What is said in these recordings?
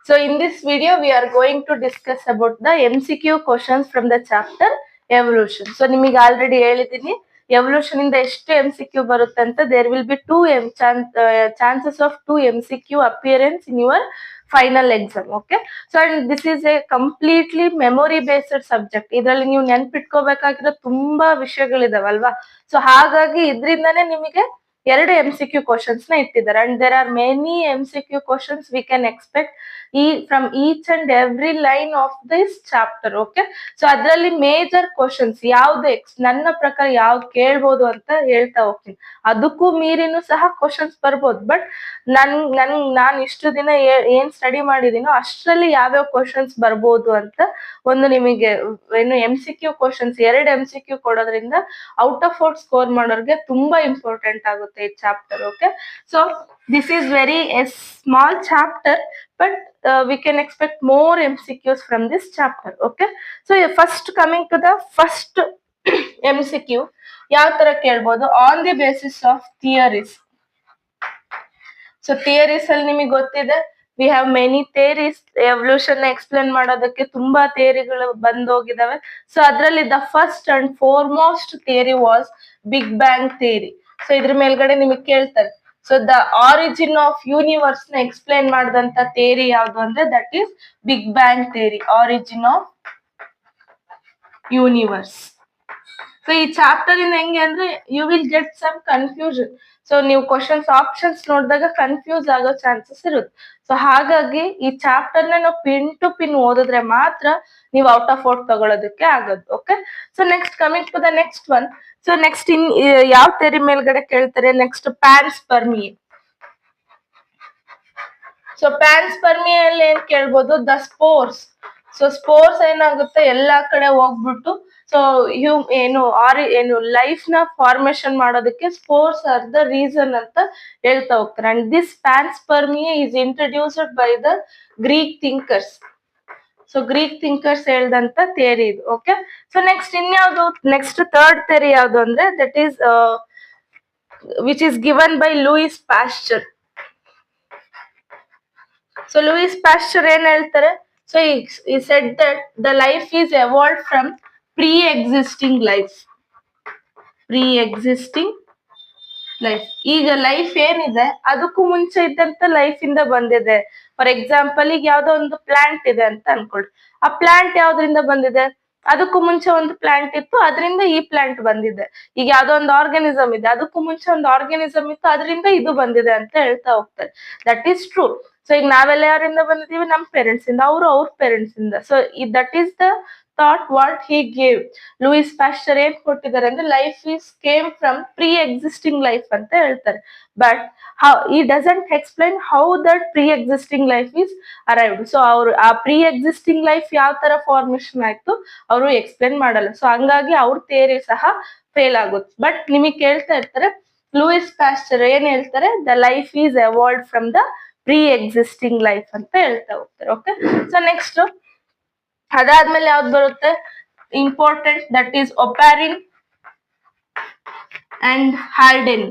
So in this video, we are going to discuss about the MCQ questions from the chapter evolution. So ನಿಮಗೆ already ಹೇಳಿದ್ದೀನಿ evolution ಇಂದ ಎಷ್ಟು MCQ ಬರುತ್ತೆ ಅಂತ. There will be chances of 2 MCQ appearance in your final exam. Okay, so and this is a completely memory based subject. ಇದರಲ್ಲಿ ನೀವು ನೆನ್ಪಿಟ್ಕೋಬೇಕಾಗಿರೋ ತುಂಬಾ ವಿಷಯಗಳಿದಾವಲ್ವಾ. So ಹಾಗಾಗಿ ಇದರಿಂದಾನೇ ನಿಮಗೆ ಎರಡು MCQ questions ನ ಇಟ್ಟಿದ್ದಾರೆ. And there are many MCQ questions we can expect from each and every line of this chapter. Okay, so ಅದರಲ್ಲಿ major questions ಯಾವ್ದು ನನ್ನ ಪ್ರಕಾರ ಯಾವ್ದು ಕೇಳ್ಬೋದು ಅಂತ ಹೇಳ್ತಾ ಹೋಗ್ತೀನಿ. ಅದಕ್ಕೂ ಮೀರಿನೂ ಸಹ ಕ್ವಶನ್ಸ್ ಬರ್ಬೋದು. ಬಟ್ ನಾನು ಇಷ್ಟು ದಿನ ಏನ್ ಸ್ಟಡಿ ಮಾಡಿದೀನೋ ಅಷ್ಟರಲ್ಲಿ ಯಾವ್ಯಾವ ಕ್ವಶನ್ಸ್ ಬರ್ಬೋದು ಅಂತ ಒಂದು ನಿಮಗೆ ಏನು MCQ ಕ್ವಶನ್ಸ್ 2 MCQ ಕೊಡೋದ್ರಿಂದ ಔಟ್ ಆಫ್ ಔಟ್ ಸ್ಕೋರ್ ಮಾಡೋರ್ಗೆ ತುಂಬಾ ಇಂಪಾರ್ಟೆಂಟ್ ಆಗುತ್ತೆ ಈ chapter. Okay, so this is very a small chapter, but we can expect more MCQs from this chapter. Okay, so first coming to the first MCQ, ಯಾವ ತರ ಕೇಳ್ಬೋದು, on the basis of theories. So theories ಅಲ್ಲಿ ನಿಮಗೆ ಗೊತ್ತಿದೆ, we have many theories. Evolution explain ಮಾಡೋದಕ್ಕೆ ತುಂಬಾ ಥಿಯರಿಗಳು ಬಂದೋಗಿದಾವೆ. ಸೊ ಅದರಲ್ಲಿ the first and foremost theory was big bang theory. So ಇದ್ರ ಮೇಲ್ಗಡೆ ನಿಮಗೆ ಕೇಳ್ತಾರೆ, so the origin of universe ನ ಎಕ್ಸ್ಪ್ಲೇನ್ ಮಾಡಿದಂತ ಥಿಯರಿ ಯಾವ್ದು ಅಂದ್ರೆ that is big bang theory, origin of universe. So ಈ ಚಾಪ್ಟರ್ ಇಂದ ಹೆಂಗೆ ಅಂದ್ರೆ you will get some confusion. So ನೀವು ಕ್ವಶನ್ಸ್ ಆಪ್ಷನ್ಸ್ ನೋಡಿದಾಗ ಕನ್ಫ್ಯೂಸ್ ಆಗೋ ಚಾನ್ಸಸ್ ಇರುತ್ತೆ. ಸೊ ಹಾಗಾಗಿ ಈ ಚಾಪ್ಟರ್ ನಾವು ಪಿನ್ ಟು ಪಿನ್ ಓದಿದ್ರೆ ಮಾತ್ರ ನೀವು ಔಟ್ ಆಫ್ ಔಟ್ ತಗೊಳ್ಳೋದಕ್ಕೆ ಆಗೋದು. Okay, so next coming to the next one. So next ಯಾವ ಥಿಯರಿ ಮೇಲ್ಗಡೆ ಕೇಳ್ತಾರೆ, ನೆಕ್ಸ್ಟ್ ಪ್ಯಾನ್ಸ್ಪರ್ಮಿಯೆ. ಸೊ ಪ್ಯಾನ್ಸ್ಪರ್ಮಿಯಲ್ಲಿ ಏನ್ ಕೇಳ್ಬೋದು, ದ ಸ್ಪೋರ್ಸ್. ಸೊ ಸ್ಪೋರ್ಸ್ ಏನಾಗುತ್ತೆ, ಎಲ್ಲಾ ಕಡೆ ಹೋಗ್ಬಿಟ್ಟು ಸೊ ಏನು ಲೈಫ್ ನ ಫಾರ್ಮೇಶನ್ ಮಾಡೋದಕ್ಕೆ ಸ್ಪೋರ್ಸ್ ಆರ್ ದ ರೀಸನ್ ಅಂತ ಹೇಳ್ತಾ ಹೋಗ್ತಾರೆ. And this panspermia is introduced by the Greek thinkers. So Greek thinkers ಹೇಳ್ದಂತ ಥಿಯರಿ ಇದು. ಓಕೆ, ಸೊ ನೆಕ್ಸ್ಟ್ ಇನ್ಯಾವುದು, ನೆಕ್ಸ್ಟ್ ಥರ್ಡ್ ಥಿಯರಿ ಯಾವ್ದು ಅಂದ್ರೆ that is which is given by Louis Pasteur. So Louis Pasteur ಏನ್ ಹೇಳ್ತಾರೆ, so he said that the life is evolved from pre-existing life. ಈಗ life ಏನಿದೆ ಅದಕ್ಕೂ ಮುಂಚೆ ಇದ್ದಂತ ಲೈಫ್ ಇಂದ ಬಂದಿದೆ. ಫಾರ್ ಎಕ್ಸಾಂಪಲ್, ಈಗ ಯಾವ್ದೋ ಒಂದು ಪ್ಲಾಂಟ್ ಇದೆ ಅಂತ ಅನ್ಕೊಳ್ಳಿ. ಆ ಪ್ಲಾಂಟ್ ಯಾವ್ದ್ರಿಂದ ಬಂದಿದೆ, ಅದಕ್ಕೂ ಮುಂಚೆ ಒಂದು ಪ್ಲಾಂಟ್ ಇತ್ತು, ಅದರಿಂದ ಈ ಪ್ಲಾಂಟ್ ಬಂದಿದೆ. ಈಗ ಯಾವ್ದೋ ಒಂದು ಆರ್ಗಾನಿಸಮ್ ಇದೆ, ಅದಕ್ಕೂ ಮುಂಚೆ ಒಂದು ಆರ್ಗಾನಿಸಮ್ ಇತ್ತು, ಅದರಿಂದ ಇದು ಬಂದಿದೆ ಅಂತ ಹೇಳ್ತಾ ಹೋಗ್ತಾರೆ. That is true. ಸೊ ಈಗ ನಾವೆಲ್ಲ ಯಾರಿಂದ ಬಂದಿದೀವಿ, ನಮ್ ಪೇರೆಂಟ್ಸ್ ಇಂದ, ಅವ್ರ ಪೇರೆಂಟ್ಸ್ ಇಂದ. So that is the thought what he gave. Louis Pasteur ಏನ್ ಕೊಟ್ಟಿದ್ದಾರೆ ಅಂದ್ರೆ life is came from pre existing life ಅಂತ ಹೇಳ್ತಾರೆ. But he doesn't explain how that pre-existing life is arrived. So ಅವ್ರು ಆ ಪ್ರೀ ಎಕ್ಸಿಸ್ಟಿಂಗ್ ಲೈಫ್ ಯಾವ ತರ formation ಆಯ್ತು ಅವರು ಎಕ್ಸ್ಪ್ಲೇನ್ ಮಾಡಲ್ಲ. ಸೊ ಹಂಗಾಗಿ ಅವ್ರ ಥಿಯರಿ ಸಹ ಫೇಲ್ ಆಗುತ್ತೆ. ಬಟ್ ನಿಮಗೆ ಕೇಳ್ತಾ ಇರ್ತಾರೆ, ಲೂಯಿಸ್ ಪ್ಯಾಸ್ಚರ್ ಏನ್ ಹೇಳ್ತಾರೆ, the life is evolved from the pre existing life ಅಂತ ಹೇಳ್ತಾ ಹೋಗ್ತಾರೆ. ಓಕೆ, ಸೊ ನೆಕ್ಸ್ಟ್ ಅದಾದ್ಮೇಲೆ ಯಾವ್ದು ಬರುತ್ತೆ, important, that is Oparin and Haldane.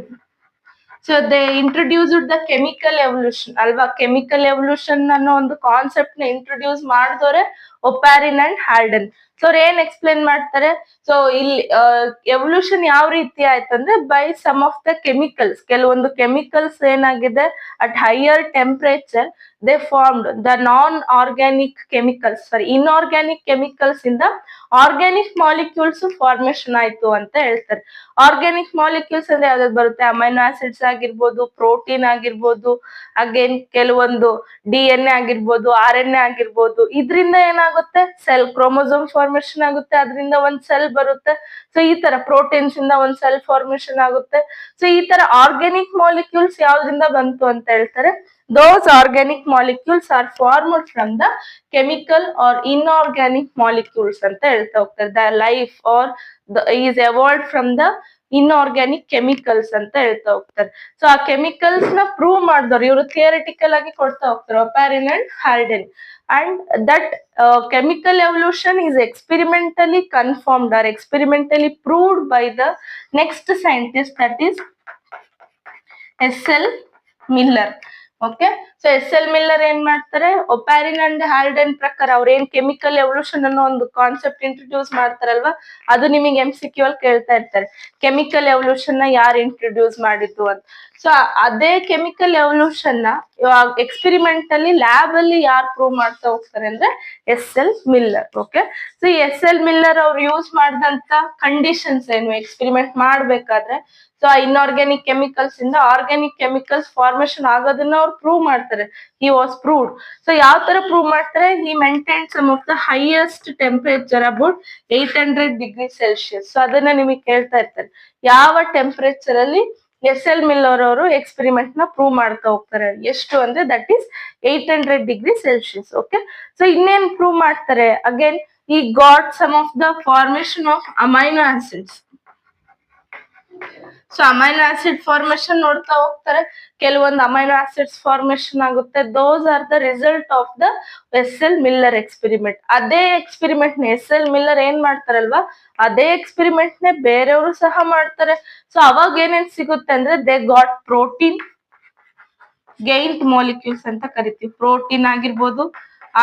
So they introduced the chemical evolution ಅಲ್ವಾ. ಕೆಮಿಕಲ್ ಎವಲ್ಯೂಷನ್ ಅನ್ನೋ ಒಂದು ಕಾನ್ಸೆಪ್ಟ್ ನ ಇಂಟ್ರೊಡ್ಯೂಸ್ ಮಾಡಿದವ್ರೆ ಒಪಾರಿನ್ ಅಂಡ್ ಹಾಲ್ಡೆನ್. ಸೊ ಅವ್ರು ಏನ್ ಎಕ್ಸ್ಪ್ಲೇನ್ ಮಾಡ್ತಾರೆ, ಸೊ ಇಲ್ಲಿ ಎವಲ್ಯೂಷನ್ ಯಾವ ರೀತಿ ಆಯ್ತಂದ್ರೆ by some of the chemicals. ಕೆಲವೊಂದು ಕೆಮಿಕಲ್ಸ್ ಏನಾಗಿದೆ at higher temperature they formed the non organic chemicals, sorry inorganic chemicals ಇಂದ ಆರ್ಗ್ಯಾನಿಕ್ ಮಾಲಿಕ್ಯೂಲ್ಸ್ ಫಾರ್ಮೇಶನ್ ಆಯ್ತು ಅಂತ ಹೇಳ್ತಾರೆ. ಆರ್ಗ್ಯಾನಿಕ್ ಮಾಲಿಕ್ಯೂಲ್ಸ್ ಅಂದ್ರೆ ಯಾವ್ದಾದ್ರು ಬರುತ್ತೆ, ಅಮೈನೋ ಆಸಿಡ್ಸ್ ಆಗಿರ್ಬೋದು, ಪ್ರೋಟೀನ್ ಆಗಿರ್ಬೋದು, ಅಗೇನ್ ಕೆಲವೊಂದು DNA ಆಗಿರ್ಬೋದು, RNA ಆಗಿರ್ಬೋದು. ಇದ್ರಿಂದ ಏನಾಗುತ್ತೆ, ಸೆಲ್ ಕ್ರೋಮೋಸೋಮ್ ಫಾರ್ಮೇಶನ್ ಆಗುತ್ತೆ, ಅದರಿಂದ ಒಂದ್ ಸೆಲ್ ಬರುತ್ತೆ. ಸೊ ಈ ತರ ಪ್ರೋಟೀನ್ಸ್ ಇಂದ ಒಂದ್ ಸೆಲ್ ಫಾರ್ಮೇಶನ್ ಆಗುತ್ತೆ. ಸೊ ಈ ತರ ಆರ್ಗ್ಯಾನಿಕ್ ಮಾಲಿಕ್ಯೂಲ್ಸ್ ಯಾವ್ದ್ರಿಂದ ಬಂತು ಅಂತ ಹೇಳ್ತಾರೆ, those organic molecules are formed from the chemical or inorganic molecules ಅಂತ ಹೇಳ್ತಾ ಹೋಗ್ತಾರೆ. the life or is evolved from the inorganic chemicals ಅಂತ ಹೇಳ್ತಾ ಹೋಗ್ತಾರೆ. ಸೊ ಆ ಕೆಮಿಕಲ್ಸ್ ನ ಪ್ರೂವ್ ಮಾಡಿದವ್ರು ಇವರು ಥಿಯರಿಟಿಕಲ್ ಆಗಿ ಕೊಡ್ತಾ ಹೋಗ್ತಾರೆ, Oparin and Haldane. And that chemical evolution is experimentally confirmed or experimentally proved by the next scientist, that is S.L. Miller. Okay. So S L Miller ಏನ್ ಮಾಡ್ತಾರೆ, ಒಪ್ಯಾರಿನ್ ಅಂಡ್ ಹಾಲ್ಡೆನ್ ಪ್ರಕಾರ ಅವ್ರ ಏನ್ ಕೆಮಿಕಲ್ ಎವಲ್ಯೂಷನ್ ಅನ್ನೋ ಒಂದು ಕಾನ್ಸೆಪ್ಟ್ ಇಂಟ್ರೊಡ್ಯೂಸ್ ಮಾಡ್ತಾರಲ್ವಾ, ಅದು ನಿಮಗೆ MCQ ಅಲ್ಲಿ ಕೇಳ್ತಾ ಇರ್ತಾರೆ. ಕೆಮಿಕಲ್ ಎವಲ್ಯೂಷನ್ ನ ಯಾರು ಇಂಟ್ರೊಡ್ಯೂಸ್ ಮಾಡಿದ್ದು ಅಂತ. ಸೊ ಅದೇ ಕೆಮಿಕಲ್ ಎವಲ್ಯೂಷನ್ ನ ಎಕ್ಸ್ಪೆರಿಮೆಂಟ್ ಅಲ್ಲಿ ಲ್ಯಾಬ್ ಅಲ್ಲಿ ಯಾರು ಪ್ರೂವ್ ಮಾಡ್ತಾ ಹೋಗ್ತಾರೆ ಅಂದ್ರೆ SL Miller. Okay. So SL Miller ಅವ್ರು ಯೂಸ್ ಮಾಡಿದಂತ ಕಂಡೀಷನ್ಸ್ ಏನು ಎಕ್ಸ್ಪೆರಿಮೆಂಟ್ ಮಾಡ್ಬೇಕಾದ್ರೆ, ಸೊ ಇನ್ಆರ್ಗ್ಯಾನಿಕ್ ಕೆಮಿಕಲ್ಸ್ ಇಂದ ಆರ್ಗ್ಯಾನಿಕ್ ಕೆಮಿಕಲ್ಸ್ ಫಾರ್ಮೇಶನ್ ಆಗೋದನ್ನ ಅವ್ರು ಪ್ರೂವ್ ಮಾಡ್ತಾರೆ. He was proved. ಸೊ ಯಾವ ತರ ಪ್ರೂವ್ ಮಾಡ್ತಾರೆ, he maintain some of the highest temperature about 800°C. So ಅದನ್ನ ನಿಮಗೆ ಕೇಳ್ತಾ ಇರ್ತಾರೆ, ಯಾವ ಟೆಂಪರೇಚರ್ ಅಲ್ಲಿ SL ಮಿಲ್ಲರ್ ಅವರು ಎಕ್ಸ್ಪೆರಿಮೆಂಟ್ ನ ಪ್ರೂವ್ ಮಾಡ್ತಾ ಹೋಗ್ತಾರೆ. ಎಷ್ಟು ಅಂದ್ರೆ that is 800°C. Okay. So ಇನ್ನೇನ್ ಪ್ರೂವ್ ಮಾಡ್ತಾರೆ, again he got some of the formation of amino acids. So amino acid formation ನೋಡ್ತಾ ಹೋಗ್ತಾರೆ. ಕೆಲವೊಂದು ಅಮೈನೋ ಆಸಿಡ್ಸ್ ಫಾರ್ಮೇಶನ್ ಆಗುತ್ತೆ. Those are the result of the SL Miller experiment. ಅದೇ experiment ನ SL Miller ಏನ್ ಮಾಡ್ತಾರಲ್ವಾ, ಅದೇ ಎಕ್ಸ್ಪೆರಿಮೆಂಟ್ ನೇ ಬೇರೆಯವರು ಸಹ ಮಾಡ್ತಾರೆ. ಸೊ ಅವಾಗ ಏನೇನ್ ಸಿಗುತ್ತೆ ಅಂದ್ರೆ, ದೇ ಗಾಟ್ ಪ್ರೋಟೀನ್ ಗೈಂಟ್ ಮಾಲಿಕ್ಯೂಲ್ಸ್ ಅಂತ ಕರಿತೀವಿ. ಪ್ರೋಟೀನ್ ಆಗಿರ್ಬೋದು,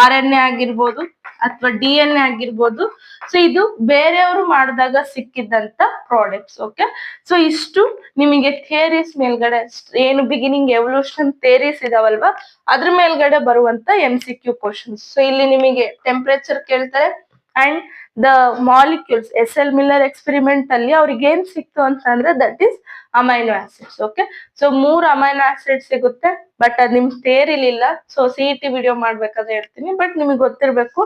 RNA ಆಗಿರ್ಬೋದು, ಅಥವಾ DNA ಆಗಿರ್ಬೋದು. ಸೊ ಇದು ಬೇರೆಯವರು ಮಾಡಿದಾಗ ಸಿಕ್ಕಿದಂತ ಪ್ರಾಡಕ್ಟ್ಸ್. ಓಕೆ. ಸೊ ಇಷ್ಟು ನಿಮಗೆ ಥಿಯರೀಸ್ ಮೇಲ್ಗಡೆ ಏನು ಬಿಗಿನಿಂಗ್ ಎವಲ್ಯೂಷನ್ ಥಿಯರೀಸ್ ಇದಾವಲ್ವಾ, ಅದ್ರ ಮೇಲ್ಗಡೆ ಬರುವಂತ MCQ ಕ್ವಶನ್ಸ್. ಸೊ ಇಲ್ಲಿ ನಿಮಗೆ ಟೆಂಪರೇಚರ್ ಕೇಳ್ತಾರೆ and the molecules. SL Miller experiment ಅಲ್ಲಿ ಅವ್ರಿಗೆ ಏನ್ ಸಿಕ್ತು ಅಂತ ಅಂದ್ರೆ that is amino acids. Okay. So 3 amino acid ಸಿಗುತ್ತೆ, ಬಟ್ ಅದ್ ನಿಮ್ ಥಿಯರಿಲಿಲ್ಲ. ಸೊ CET ವಿಡಿಯೋ ಮಾಡ್ಬೇಕಾದ್ರೆ ಹೇಳ್ತೀನಿ, ಬಟ್ ನಿಮಗೆ ಗೊತ್ತಿರ್ಬೇಕು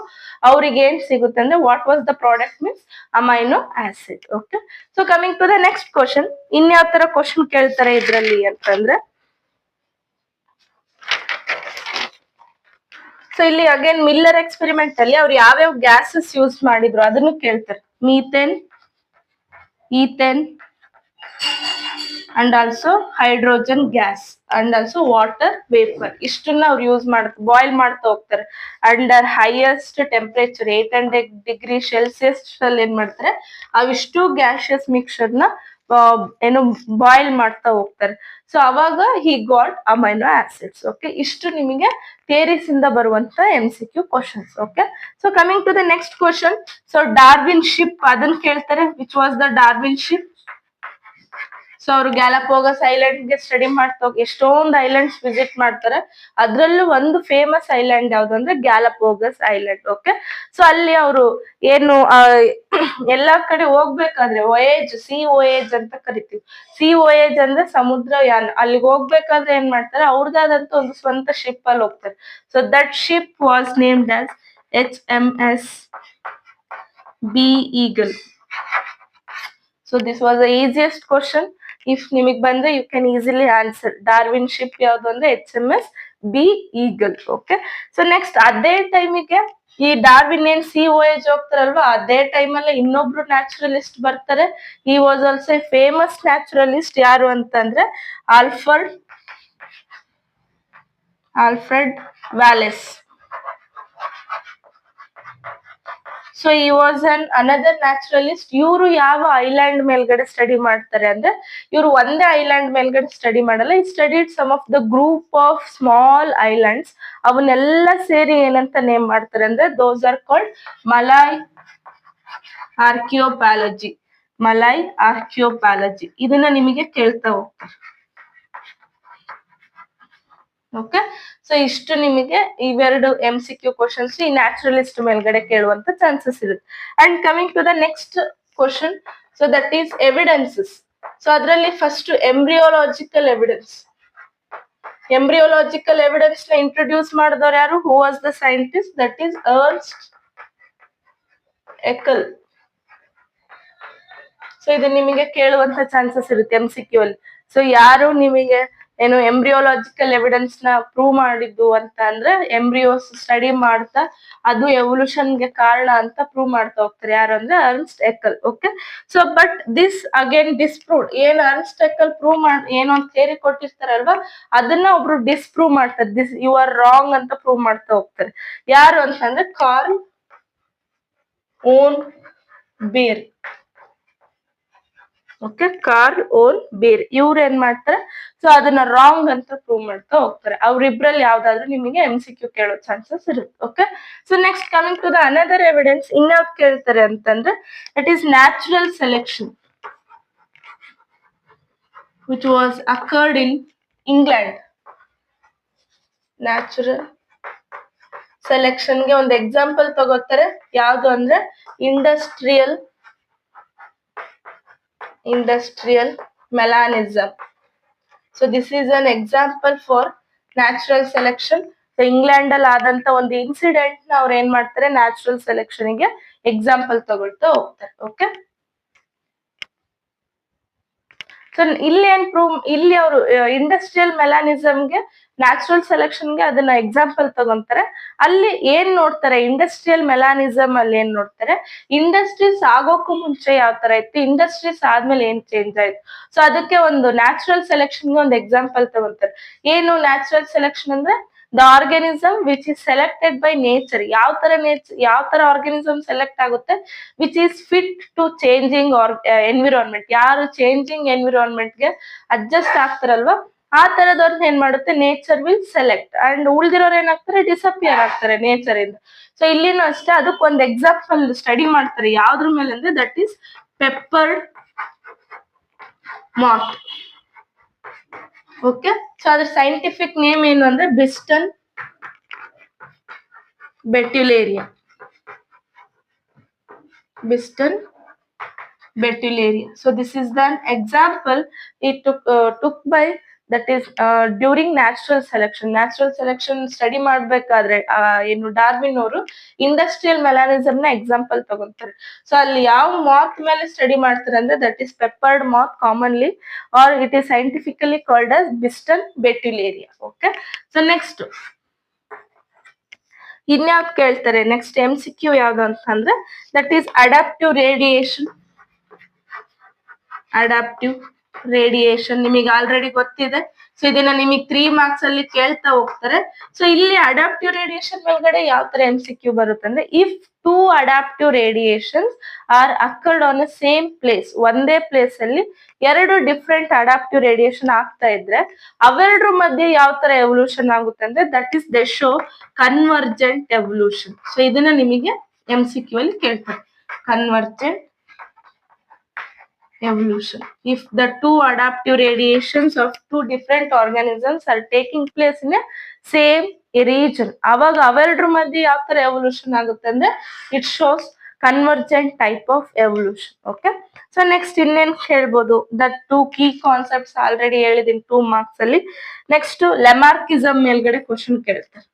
ಅವ್ರಿಗೆ ಏನ್ ಸಿಗುತ್ತೆ ಅಂದ್ರೆ what was the product means amino acid. Okay. So coming to the next question, ಇನ್ಯಾವ ತರ ಕ್ವಶನ್ ಕೇಳ್ತಾರೆ ಇದ್ರಲ್ಲಿ ಅಂತಂದ್ರೆ, ಸೊ ಇಲ್ಲಿ ಅಗೇನ್ ಮಿಲ್ಲರ್ ಎಕ್ಸ್ಪೆರಿಮೆಂಟ್ ಅಲ್ಲಿ ಅವ್ರು ಯಾವ್ಯಾವ ಗ್ಯಾಸಸ್ ಯೂಸ್ ಮಾಡಿದ್ರು ಅದನ್ನು ಕೇಳ್ತಾರೆ. Methane, ethane and also hydrogen gas and also water vapour. ಇಷ್ಟನ್ನ ಅವ್ರು ಯೂಸ್ ಬಾಯ್ಲ್ ಮಾಡ್ತಾ ಹೋಗ್ತಾರೆ ಅಂಡರ್ ಹೈಯೆಸ್ಟ್ ಟೆಂಪರೇಚರ್ 800°C ಅಲ್ಲಿ ಏನ್ ಮಾಡ್ತಾರೆ, ಅವಿಷ್ಟು ಗ್ಯಾಸಿಯಸ್ ಮಿಕ್ಸ್ಚರ್ ನ ಏನು ಬಾಯ್ಲ್ ಮಾಡ್ತಾ ಹೋಗ್ತಾರೆ. ಸೊ ಅವಾಗ he got amino acids. Okay. ಇಷ್ಟು ನಿಮಗೆ ಥಿಯರೀಸ್ ಇಂದ ಬರುವಂತ MCQ questions. Okay. So coming to the next question, so Darwin ship ಅದನ್ನ ಕೇಳ್ತಾರೆ. Which was the Darwin ship? So ಅವ್ರು ಗ್ಯಾಲಪೋಗಸ್ ಐಲ್ಯಾಂಡ್ ಗೆ ಸ್ಟಡಿ ಮಾಡ್ತಾ ಎಷ್ಟೊಂದು ಐಲ್ಯಾಂಡ್ಸ್ ವಿಸಿಟ್ ಮಾಡ್ತಾರೆ. ಅದ್ರಲ್ಲೂ ಒಂದು ಫೇಮಸ್ ಐಲ್ಯಾಂಡ್ ಯಾವ್ದು ಅಂದ್ರೆ ಗ್ಯಾಲಪೋಗಸ್ ಐಲ್ಯಾಂಡ್. ಓಕೆ. ಸೊ ಅಲ್ಲಿ ಅವರು ಏನು ಎಲ್ಲಾ ಕಡೆ ಹೋಗ್ಬೇಕಾದ್ರೆ ವೊಯೇಜ್, ಸಿ ವೊಯೇಜ್ ಅಂತ ಕರಿತೀವಿ. ಸಿ ವೊಯೇಜ್ ಅಂದ್ರೆ ಸಮುದ್ರ ಯಾನ. ಅಲ್ಲಿಗೆ ಹೋಗ್ಬೇಕಾದ್ರೆ ಏನ್ ಮಾಡ್ತಾರೆ, ಅವ್ರದಾದಂತ ಒಂದು ಸ್ವಂತ ಶಿಪ್ ಅಲ್ಲಿ ಹೋಗ್ತಾರೆ. So that ship was named as HMS Beagle. So this was the easiest question. If ನಿಮಗ್ ಬಂದ್ರೆ you can easily answer. Darwin ship ಯಾವ್ದು ಅಂದ್ರೆ HMS Beagle. Okay. So next ಅದೇ ಟೈಮಿಗೆ ಈ ಡಾರ್ವಿನ್ ಏನ್ ಸಿ ವೊಯೇಜ್ ಹೋಗ್ತಾರಲ್ವಾ, ಅದೇ ಟೈಮ್ ಅಲ್ಲಿ ಇನ್ನೊಬ್ರು ನ್ಯಾಚುರಲಿಸ್ಟ್ ಬರ್ತಾರೆ. ಈ was also A famous naturalist. ಯಾರು ಅಂತಂದ್ರೆ ಆಲ್ಫ್ರೆಡ್ ವ್ಯಾಲೆಸ್. ಸೊ ಈ ವಾಸ್ ಅನ್ ಅನದರ್ ನ್ಯಾಚುರಲಿಸ್ಟ್. ಇವರು ಯಾವ ಐಲ್ಯಾಂಡ್ ಮೇಲ್ಗಡೆ ಸ್ಟಡಿ ಮಾಡ್ತಾರೆ ಅಂದ್ರೆ, ಇವರು ಒಂದೇ ಐಲ್ಯಾಂಡ್ ಮೇಲ್ಗಡೆ ಸ್ಟಡಿ ಮಾಡಲ್ಲ. He studied some of the group of small islands. ಅವನ್ನೆಲ್ಲ ಸೇರಿ ಏನಂತ ನೇಮ್ ಮಾಡ್ತಾರೆ ಅಂದ್ರೆ those are called Malay archipelago. Malay archipelago ಇದನ್ನ ನಿಮಗೆ ಕೇಳ್ತಾ ಹೋಗ್ತಾರೆ. ಓಕೆ. ಸೊ ಇಷ್ಟು ನಿಮಗೆ ಇವೆರಡು MCQ ಕ್ವಶನ್ಸ್ ಈ ನ್ಯಾಚುರಲಿಸ್ಟ್ ಮೇಲ್ಗಡೆ ಕೇಳುವಂತ ಚಾನ್ಸಸ್ ಇರುತ್ತೆ. And coming to the next question, so that is evidences. So ಅದರಲ್ಲಿ first embryological evidence. Embryological evidence ನ ಇಂಟ್ರೊಡ್ಯೂಸ್ ಮಾಡಿದವರು ಯಾರು? Who was the scientist? That is Ernst Haeckel. So ಇದು ನಿಮಗೆ ಕೇಳುವಂತ ಚಾನ್ಸಸ್ ಇರುತ್ತೆ MCQ ಅಲ್ಲಿ. ಸೊ ಯಾರು ನಿಮಗೆ ಏನು ಎಂಬ್ರಿಯೋಲಾಜಿಕಲ್ ಎವಿಡೆನ್ಸ್ ನ ಪ್ರೂವ್ ಮಾಡಿದ್ದು ಅಂತ ಅಂದ್ರೆ, ಎಂಬ್ರಿಯೋಸ್ ಸ್ಟಡಿ ಮಾಡ್ತಾ ಅದು ಎವಲ್ಯೂಷನ್ ಗೆ ಕಾರಣ ಅಂತ ಪ್ರೂವ್ ಮಾಡ್ತಾ ಹೋಗ್ತಾರೆ. ಯಾರು ಅಂದ್ರೆ Ernst Haeckel. Okay. So but this again disproved. ಏನ್ ಅರ್ನ್ಸ್ಟ್ ಎಕಲ್ ಪ್ರೂವ್ ಏನೋ ಒಂದು ಥಿಯರಿ ಕೊಟ್ಟಿರ್ತಾರಲ್ವಾ, ಅದನ್ನ ಒಬ್ರು ಡಿಸ್ಪ್ರೂವ್ ಮಾಡ್ತಾರೆ. ದಿಸ್ ಯು ಆರ್ ರಾಂಗ್ ಅಂತ ಪ್ರೂವ್ ಮಾಡ್ತಾ ಹೋಗ್ತಾರೆ. ಯಾರು ಅಂತಂದ್ರೆ ಕಾರ್ಲ್ ಓನ್ ಬೇರ್. ಓಕೆ, ಕಾರ್ ಓನ್ ಬೇರ್, ಇವ್ರು ಏನ್ ಮಾಡ್ತಾರೆ, ಸೊ ಅದನ್ನ ರಾಂಗ್ ಅಂತ ಪ್ರೂವ್ ಮಾಡ್ತಾ ಹೋಗ್ತಾರೆ. ಅವ್ರಿಬ್ರಲ್ಲಿ ಯಾವ್ದಾದ್ರು ನಿಮಗೆ MCQ ಕೇಳೋ ಚಾನ್ಸಸ್ ಇರುತ್ತೆ. Okay, so next coming to the another evidence, ಇನ್ಯಾವ್ದು ಕೇಳ್ತಾರೆ ಅಂತಂದ್ರೆ that is natural selection which was occurred in England. Natural ಸೆಲೆಕ್ಷನ್ಗೆ ಒಂದು ಎಕ್ಸಾಂಪಲ್ ತಗೋತಾರೆ, ಯಾವ್ದು ಅಂದ್ರೆ industrial melanism. So this is an example for natural selection. So England ಅಲ್ಲಿ ಆದಂತ ಒಂದು ಇನ್ಸಿಡೆಂಟ್ ನ ಅವ್ರು ಏನ್ ಮಾಡ್ತಾರೆ, ನ್ಯಾಚುರಲ್ ಸೆಲೆಕ್ಷನ್ ಗೆ ಎಕ್ಸಾಂಪಲ್ ತಗೊಳ್ತಾ ಹೋಗ್ತಾರೆ. ಓಕೆ, ಸೊ ಇಲ್ಲಿ ಏನ್ ಪ್ರೂವ್, ಇಲ್ಲಿ ಅವರು ಇಂಡಸ್ಟ್ರಿಯಲ್ ಮೆಲಾನಿಸಮ್ಗೆ ನ್ಯಾಚುರಲ್ ಸೆಲೆಕ್ಷನ್ಗೆ ಅದನ್ನ ಎಕ್ಸಾಂಪಲ್ ತಗೊಂತಾರೆ. ಅಲ್ಲಿ ಏನ್ ನೋಡ್ತಾರೆ, ಇಂಡಸ್ಟ್ರಿಯಲ್ ಮೆಲಾನಿಸಮ್ ಅಲ್ಲಿ ಏನ್ ನೋಡ್ತಾರೆ, ಇಂಡಸ್ಟ್ರೀಸ್ ಆಗೋಕ್ಕೂ ಮುಂಚೆ ಯಾವ ತರ ಇತ್ತು, ಇಂಡಸ್ಟ್ರೀಸ್ ಆದ್ಮೇಲೆ ಏನ್ ಚೇಂಜ್ ಆಯ್ತು. ಸೊ ಅದಕ್ಕೆ ಒಂದು ನ್ಯಾಚುರಲ್ ಸೆಲೆಕ್ಷನ್ಗೆ ಒಂದು ಎಕ್ಸಾಂಪಲ್ ತಗೊಂತಾರೆ. ಏನು ನ್ಯಾಚುರಲ್ ಸೆಲೆಕ್ಷನ್ ಅಂದ್ರೆ the organism which is selected by nature. ಯಾವ ತರ ಆರ್ಗನಿಸಮ್ ಸೆಲೆಕ್ಟ್ ಆಗುತ್ತೆ, which is fit to changing environment. ಯಾರು ಚೇಂಜಿಂಗ್ ಎನ್ವಿರಾನ್ಮೆಂಟ್ ಗೆ ಅಡ್ಜಸ್ಟ್ ಆಗ್ತಾರಲ್ವಾ, ಆ ತರದವ್ರನ್ನ ಏನ್ ಮಾಡುತ್ತೆ, ನೇಚರ್ ವಿಲ್ ಸೆಲೆಕ್ಟ್. ಅಂಡ್ ಉಳ್ದಿರೋರು ಏನಾಗ್ತಾರೆ, ಡಿಸಪಿಯರ್ ಆಗ್ತಾರೆ ನೇಚರ್ ಇಂದ. ಸೊ ಇಲ್ಲಿನೂ ಅಷ್ಟೇ, ಅದಕ್ಕೆ ಒಂದು ಎಕ್ಸಾಂಪಲ್ ಸ್ಟಡಿ ಮಾಡ್ತಾರೆ. ಯಾವ್ದ್ರ ಮೇಲೆ ಅಂದ್ರೆ ದಟ್ ಈಸ್ ಪೆಪ್ಪರ್ಡ್ ಮಾತ್. ಓಕೆ, ಸೊ ಅದ್ರ ಸೈಂಟಿಫಿಕ್ ನೇಮ್ ಏನು ಅಂದ್ರೆ ಬಿಸ್ಟನ್ ಬೆಟ್ಯುಲೇರಿಯಾ. So this is the example it took by, that is during natural selection study ಮಾಡ್ಬೇಕಾದ್ರೆ ಏನು ಡಾರ್ವಿನ್ ಅವರು ಇಂಡಸ್ಟ್ರಿಯಲ್ ಮೆಲಾನಿಸಮ್ ನ ಎಕ್ಸಾಂಪಲ್ ತಗೊಂತಾರೆ. ಸೊ ಅಲ್ಲಿ ಯಾವ ಮಾತ್ ಮೇಲೆ ಸ್ಟಡಿ ಮಾಡ್ತಾರೆ ಅಂದ್ರೆ that is peppered moth commonly, or it is scientifically called as Biston betularia. Okay, so next ಇನ್ಯಾವ್ದು ಕೇಳ್ತಾರೆ, ನೆಕ್ಸ್ಟ್ MCQ ಯಾವ್ದು ಅಂತಂದ್ರೆ ದಟ್ ಈಸ್ ಅಡಾಪ್ಟಿವ್ ರೇಡಿಯೇಷನ್. ನಿಮಗೆ ಆಲ್ರೆಡಿ ಗೊತ್ತಿದೆ. ಸೊ ಇದನ್ನ ನಿಮಗೆ 3 ಮಾರ್ಕ್ಸ್ ಅಲ್ಲಿ ಕೇಳ್ತಾ ಹೋಗ್ತಾರೆ. ಸೊ ಇಲ್ಲಿ ಅಡಾಪ್ಟಿವ್ ರೇಡಿಯೇಷನ್ ಮೇಲ್ಗಡೆ ಯಾವ ತರ MCQ ಬರುತ್ತೆ ಅಂದ್ರೆ, if 2 adaptive radiations are occurred on a same place, ಒಂದೇ ಪ್ಲೇಸ್ ಅಲ್ಲಿ 2 ಡಿಫ್ರೆಂಟ್ ಅಡಾಪ್ಟಿವ್ ರೇಡಿಯೇಷನ್ ಆಗ್ತಾ ಇದ್ರೆ ಅವೆರಡ್ರ ಮಧ್ಯೆ ಯಾವ ತರ ಎವಲ್ಯೂಷನ್ ಆಗುತ್ತೆ ಅಂದ್ರೆ that is they show convergent evolution. So ಇದನ್ನ ನಿಮಗೆ MCQ ಅಲ್ಲಿ ಕೇಳ್ತಾರೆ, convergent evolution. If the 2 adaptive radiations of 2 different organisms are taking place in a same region, ಅವಾಗ ಅವೆರಡ್ರ ಮಧ್ಯೆ ಯಾವ ತರ ಎವಲ್ಯೂಷನ್ ಆಗುತ್ತೆ ಅಂದ್ರೆ it shows convergent type of evolution. Okay, so next ಇನ್ನೇನ್ ಹೇಳ್ಬೋದು, ದಟ್ 2 ಕೀ ಕಾನ್ಸೆಪ್ಟ್ಸ್ ಆಲ್ರೆಡಿ ಹೇಳಿದೀನಿ 2 ಮಾರ್ಕ್ಸ್ ಅಲ್ಲಿ. ನೆಕ್ಸ್ಟ್ ಲೆಮಾರ್ಕಿಸಮ್ ಮೇಲ್ಗಡೆ ಕ್ವಶನ್ ಕೇಳ್ತಾರೆ.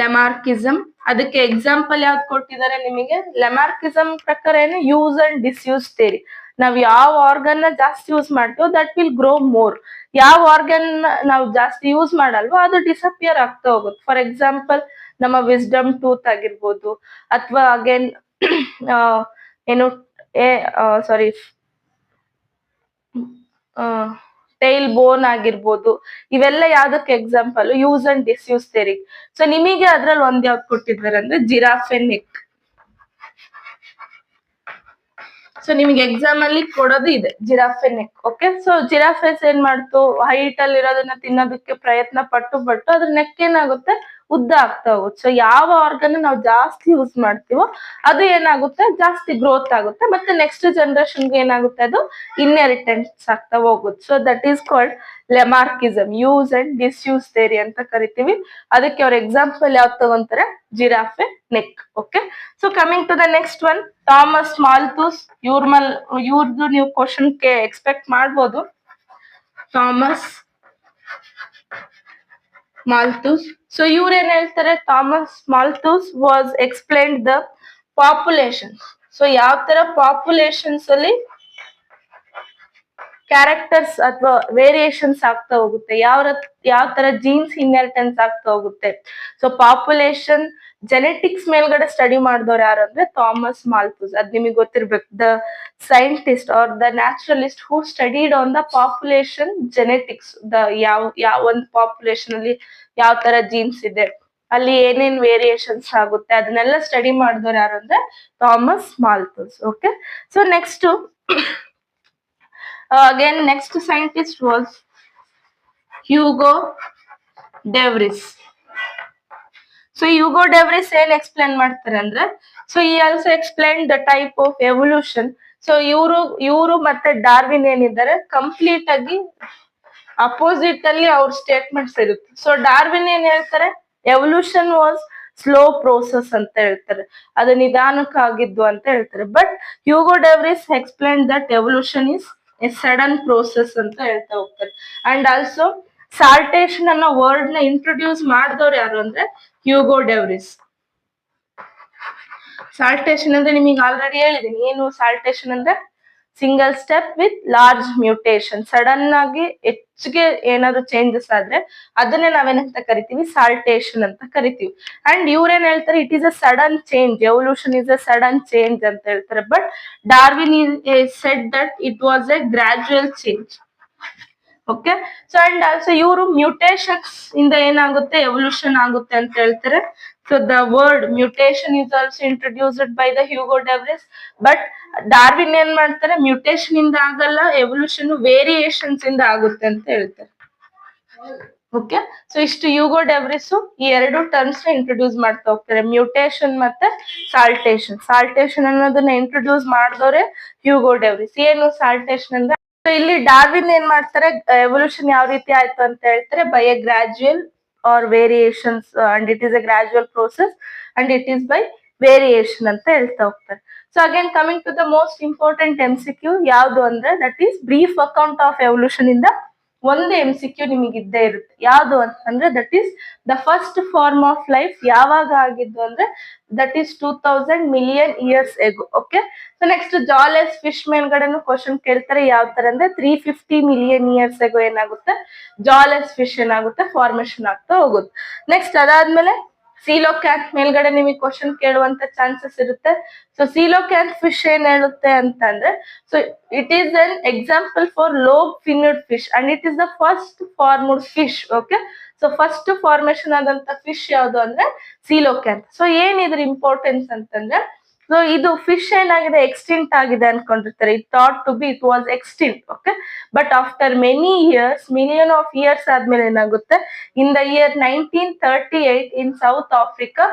ಲೆಮಾರ್ಕಿಸಮ್, ಅದಕ್ಕೆ ಎಕ್ಸಾಂಪಲ್ ಯಾವ್ದು ಕೊಟ್ಟಿದ್ದಾರೆ ನಿಮಗೆ, ಲೆಮಾರ್ಕಿಸಮ್ ಪ್ರಕಾರ ಏನು, ಯೂಸ್ ಅಂಡ್ ಡಿಸ್ಯೂಸ್ ಥಿಯರಿ. ನಾವ್ ಯಾವ ಆರ್ಗನ್ ನ ಜಾಸ್ತಿ ಯೂಸ್ ಮಾಡ್ತೀವೋ ದಟ್ ವಿಲ್ ಗ್ರೋ ಮೋರ್. ಯಾವ ಆರ್ಗನ್ ನಾವು ಜಾಸ್ತಿ ಯೂಸ್ ಮಾಡಲ್ವೋ ಅದು ಡಿಸಪಿಯರ್ ಆಗ್ತಾ ಹೋಗುತ್ತೆ. ಫಾರ್ ಎಕ್ಸಾಂಪಲ್ ನಮ್ಮ ವಿಸ್ಡಮ್ ಟೂತ್ ಆಗಿರ್ಬೋದು, ಅಥವಾ ಅಗೇನ್ ಏನು ಸಾರಿ ಟೈಲ್ ಬೋನ್ ಆಗಿರ್ಬೋದು. ಇವೆಲ್ಲ ಯಾವ್ದಕ್ಕೆ example, use and disuse theory. So ನಿಮಗೆ ಅದ್ರಲ್ಲಿ ಒಂದ್ ಯಾವ್ದು ಕೊಟ್ಟಿದ್ದಾರೆ ಅಂದ್ರೆ ಜಿರಾಫೆ ನೆಕ್. ಸೊ ನಿಮಗೆ ಎಕ್ಸಾಮ್ ಅಲ್ಲಿ ಕೊಡೋದು ಇದೆ ಜಿರಾಫೆ ನೆಕ್. ಓಕೆ, ಸೊ ಜಿರಾಫೆಸ್ ಏನ್ ಮಾಡ್ತು, ಹೈಟ್ ಅಲ್ಲಿ ಇರೋದನ್ನ ತಿನ್ನೋದಕ್ಕೆ ಪ್ರಯತ್ನ ಪಟ್ಟು ಅದ್ರ ನೆಕ್ ಏನಾಗುತ್ತೆ, ಉದ್ದ ಆಗ್ತಾ ಹೋಗುತ್ತೆ. ಸೊ ಯಾವ ಆರ್ಗನ್ ನಾವು ಜಾಸ್ತಿ ಯೂಸ್ ಮಾಡ್ತೀವೋ ಅದು ಏನಾಗುತ್ತೆ, ಜಾಸ್ತಿ ಗ್ರೋತ್ ಆಗುತ್ತೆ, ಮತ್ತೆ ನೆಕ್ಸ್ಟ್ ಜನರೇಷನ್ಗೆ ಏನಾಗುತ್ತೆ, ಅದು ಇನ್ಹೆರಿಟೆನ್ಸ್ ಆಗ್ತಾ ಹೋಗುತ್ತೆ. So that is called Lamarckism, use and disuse theory ಅಂತ ಕರಿತೀವಿ. ಅದಕ್ಕೆ ಅವ್ರ ಎಕ್ಸಾಂಪಲ್ ಯಾವ್ದು ತಗೊಂತಾರೆ, giraffe neck. Okay, so coming to the next one, Thomas Malthus. ಇವ್ರದ್ದು ನೀವು ಕ್ವಶನ್ ಎಕ್ಸ್ಪೆಕ್ಟ್ ಮಾಡ್ಬೋದು. Thomas Malthus. ಸೊ ಇವ್ರು ಏನ್ ಹೇಳ್ತಾರೆ, Thomas Malthus was explained the population. So ಯಾವ ತರ ಪಾಪ್ಯುಲೇಷನ್ಸ್ ಅಲ್ಲಿ ಕ್ಯಾರೆಕ್ಟರ್ಸ್ ಅಥವಾ ವೇರಿಯೇಷನ್ಸ್ ಆಗ್ತಾ ಹೋಗುತ್ತೆ, ಯಾವ ತರ ಜೀನ್ಸ್ ಇನ್ಹೆರಿಟೆನ್ಸ್ ಆಗ್ತಾ ಹೋಗುತ್ತೆ. ಸೊ ಪಾಪ್ಯುಲೇಷನ್ ಜೆನೆಟಿಕ್ಸ್ ಮೇಲ್ಗಡೆ ಸ್ಟಡಿ ಮಾಡಿದವ್ರು ಯಾರು ಅಂದ್ರೆ ಥಾಮಸ್ ಮಾಲ್ಥus. ಅದ್ ನಿಮಗೆ ಗೊತ್ತಿರ್ಬೇಕು, the scientist are the naturalist who studied on the population genetics. ಯಾವ ಒಂದು ಪಾಪ್ಯುಲೇಷನ್ ಅಲ್ಲಿ ಯಾವ ತರ ಜೀನ್ಸ್ ಇದೆ, ಅಲ್ಲಿ ಏನೇನ್ ವೇರಿಯೇಷನ್ಸ್ ಆಗುತ್ತೆ, ಅದನ್ನೆಲ್ಲ ಸ್ಟಡಿ ಮಾಡಿದವ್ರು ಯಾರು ಅಂದ್ರೆ Thomas Malthus. Okay, so next Again, next scientist was Hugo de Vries. So Hugo de Vries ಏನ್ ಎಕ್ಸ್ಪ್ಲೇನ್ ಮಾಡ್ತಾರೆ ಅಂದ್ರೆ, ಸೊ ಈ also explain the type of evolution. So ಇವರು ಮತ್ತೆ ಡಾರ್ವಿನ್ ಏನಿದ್ದಾರೆ ಕಂಪ್ಲೀಟ್ ಆಗಿ ಅಪೋಸಿಟ್ ಅಲ್ಲಿ ಅವ್ರ ಸ್ಟೇಟ್ಮೆಂಟ್ಸ್ ಇರುತ್ತೆ. ಸೊ ಡಾರ್ವಿನ್ ಏನ್ ಹೇಳ್ತಾರೆ, ಎವಲ್ಯೂಷನ್ ವಾಸ್ ಸ್ಲೋ ಪ್ರೋಸೆಸ್ ಅಂತ ಹೇಳ್ತಾರೆ, ಅದು ನಿಧಾನಕ್ಕಾಗಿದ್ದು ಅಂತ ಹೇಳ್ತಾರೆ. But Hugo de Vries explain that evolution is a sudden process ಅಂತ ಹೇಳ್ತಾ ಹೋಗ್ತಾರೆ. ಅಂಡ್ ಆಲ್ಸೋ ಸಾಲ್ಟೇಷನ್ ಅನ್ನೋ ವರ್ಡ್ ನ ಇಂಟ್ರೊಡ್ಯೂಸ್ ಮಾಡಿದವ್ರು ಯಾರು ಅಂದ್ರೆ ಹ್ಯೂಗೋ ಡೆವ್ರಿಸ್. ಸಾಲ್ಟೇಷನ್ ಅಂದ್ರೆ ನಿಮಗೆ ಆಲ್ರೆಡಿ ಹೇಳಿದೀನಿ, ಏನು ಸಾಲ್ಟೇಷನ್ ಅಂದ್ರೆ single step with large mutation. Sudden ಆಗಿ ಹೆಚ್ಚಿಗೆ ಏನಾದ್ರು ಚೇಂಜಸ್ ಆದ್ರೆ ಅದನ್ನೇ ನಾವೇನಂತ ಕರಿತೀವಿ, ಸಾಲ್ಟೇಷನ್ ಅಂತ ಕರಿತೀವಿ. ಅಂಡ್ ಇವ್ರೇನ್ ಹೇಳ್ತಾರೆ, it is a sudden change, evolution is a sudden change ಅಂತ ಹೇಳ್ತಾರೆ. But Darwin said that it was a gradual change. Okay, so and also ಇವರು ಮ್ಯೂಟೇಶನ್ಸ್ ಇಂದ ಏನಾಗುತ್ತೆ, ಎವಲ್ಯೂಷನ್ ಆಗುತ್ತೆ ಅಂತ ಹೇಳ್ತಾರೆ. So the word mutation is also introduced by the Hugo de Vries. But Darwin ಏನ್ ಮಾಡ್ತಾರೆ, ಮ್ಯೂಟೇಶನ್ ಇಂದ ಆಗಲ್ಲ, ಎವಲ್ಯೂಷನ್ ವೇರಿಯೇಷನ್ಸ್ ಇಂದ ಆಗುತ್ತೆ ಅಂತ ಹೇಳ್ತಾರೆ. ಓಕೆ, ಸೊ ಇಷ್ಟು ಹ್ಯೂಗೋ ಡೆವ್ರಿಸ್ ಈ ಎರಡು ಟರ್ಮ್ಸ್ ನ ಇಂಟ್ರೊಡ್ಯೂಸ್ ಮಾಡ್ತಾ ಹೋಗ್ತಾರೆ, ಮ್ಯೂಟೇಶನ್ ಮತ್ತೆ ಸಾಲ್ಟೇಷನ್. ಸಾಲ್ಟೇಷನ್ ಅನ್ನೋದನ್ನ ಇಂಟ್ರೊಡ್ಯೂಸ್ ಮಾಡಿದವ್ರೆ ಹ್ಯೂಗೋ ಡೆವ್ರಿಸ್. ಏನು ಸಾಲ್ಟೇಷನ್ ಅಂದ್ರೆ, ಇಲ್ಲಿ ಡಾರ್ವಿನ್ ಏನ್ ಮಾಡ್ತಾರೆ, ಎವಲ್ಯೂಷನ್ ಯಾವ ರೀತಿ ಆಯ್ತು ಅಂತ ಹೇಳ್ತಾರೆ, by a gradual or variations, and it is a gradual process and it is by variation ಅಂತ ಹೇಳ್ತಾ ಹೋಗ್ತಾರೆ. So again coming to the most important MCQ ಯಾವ್ದು ಅಂದ್ರೆ, that is brief account of evolution ಇಂದ ಒಂದು MCQ ನಿಮಗೆ ಇದ್ದೇ ಇರುತ್ತೆ. ಯಾವ್ದು ಅಂತಂದ್ರೆ, that is the first form of life ಯಾವಾಗ ಆಗಿದ್ದು ಅಂದ್ರೆ, that is 2000 million years ago. Okay, so next jawless fish ಮೇಲ್ಗಡೆನು ಕ್ವಶನ್ ಕೇಳ್ತಾರೆ, ಯಾವ ತರ ಅಂದ್ರೆ 350 ಮಿಲಿಯನ್ ಇಯರ್ಸ್ ಎಗೋ ಏನಾಗುತ್ತೆ, ಜಾಲೆಸ್ ಫಿಶ್ ಏನಾಗುತ್ತೆ, ಫಾರ್ಮೇಶನ್ ಆಗ್ತಾ ಹೋಗುತ್ತೆ. ನೆಕ್ಸ್ಟ್ ಅದಾದ್ಮೇಲೆ ಸೀಲೋಕ್ಯಾತ್ ಮೇಲ್ಗಡೆ ನಿಮಗೆ ಕ್ವಶನ್ ಕೇಳುವಂತ ಚಾನ್ಸಸ್ ಇರುತ್ತೆ. ಸೊ ಸೀಲೋಕ್ಯಾತ್ ಫಿಶ್ ಏನ್ ಹೇಳುತ್ತೆ ಅಂತಂದ್ರೆ, so it is an example for lobe finned fish and it is the first formed fish. Okay, so first formation ಆದಂತ ಫಿಶ್ ಯಾವುದು ಅಂದ್ರೆ ಸೀಲೋಕ್ಯಾತ್. ಸೊ ಏನಿದ್ರ ಇಂಪಾರ್ಟೆನ್ಸ್ ಅಂತಂದ್ರೆ, ಸೊ ಇದು ಫಿಶ್ ಏನಾಗಿದೆ, ಎಕ್ಸ್ಟಿಂಟ್ ಆಗಿದೆ ಅನ್ಕೊಂಡಿರ್ತಾರೆ. It thought to be it was extinct. Okay, but after many years, million of years ಆದ್ಮೇಲೆ ಏನಾಗುತ್ತೆ, in the year 1938 in South Africa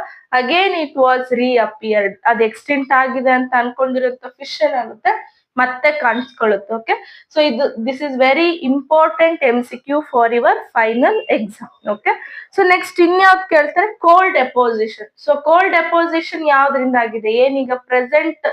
again it was reappeared. ಅದು extinct ಆಗಿದೆ ಅಂತ ಅನ್ಕೊಂಡಿರೋಂಥ ಫಿಶ್ ಏನಾಗುತ್ತೆ, ಮತ್ತೆ ಕಾಣಿಸ್ಕೊಳ್ಳುತ್ತೆ. ಓಕೆ, ಸೊ ಇದು this is very important MCQ for your final exam. Okay, so next ಇನ್ಯಾವ್ದು ಕೇಳ್ತಾರೆ, coal deposition. So coal deposition ಯಾವ್ದ್ರಿಂದ ಆಗಿದೆ, ಏನೀಗ ಪ್ರೆಸೆಂಟ್